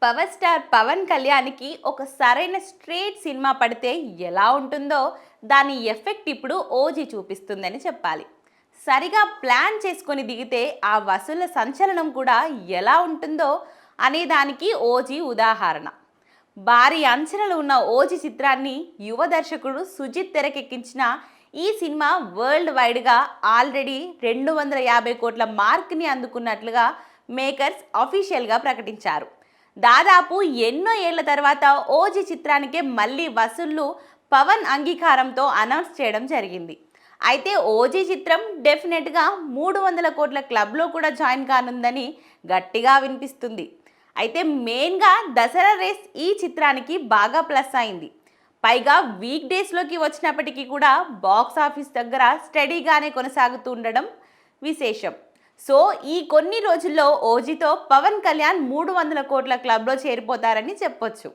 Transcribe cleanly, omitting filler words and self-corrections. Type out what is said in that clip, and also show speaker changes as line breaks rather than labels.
Power star Pawan కళ్యాణ్కి ఒక సరైన స్ట్రేట్ సినిమా పడితే ఎలా ఉంటుందో దాని ఎఫెక్ట్ ఇప్పుడు ఓజీ చూపిస్తుందని చెప్పాలి. సరిగా ప్లాన్ చేసుకొని దిగితే ఆ వసూళ్ల సంచలనం కూడా ఎలా ఉంటుందో అనే దానికి ఓజీ ఉదాహరణ. భారీ అంచనాలు ఉన్న ఓజీ చిత్రాన్ని యువ దర్శకుడు సుజిత్ తెరకెక్కించిన ఈ సినిమా వరల్డ్ వైడ్గా ఆల్రెడీ 250 కోట్ల మార్క్ని అందుకున్నట్లుగా మేకర్స్ అఫీషియల్గా ప్రకటించారు. దాదాపు ఎన్నో ఏళ్ల తర్వాత ఓజీ చిత్రానికే మళ్ళీ వసూళ్లు పవన్ అంగీకారంతో అనౌన్స్ చేయడం జరిగింది. అయితే ఓజీ చిత్రం డెఫినెట్గా 300 కోట్ల క్లబ్లో కూడా జాయిన్ కానుందని గట్టిగా వినిపిస్తుంది. అయితే మెయిన్గా దసరా రేస్ ఈ చిత్రానికి బాగా ప్లస్ అయింది. పైగా వీక్ డేస్లోకి వచ్చినప్పటికీ కూడా బాక్స్ ఆఫీస్ దగ్గర స్టడీగానే కొనసాగుతూ ఉండడం విశేషం. సో ఈ కొన్ని రోజుల్లో ఓజీతో పవన్ కళ్యాణ్ 300 కోట్ల క్లబ్లో చేరిపోతారని చెప్పొచ్చు.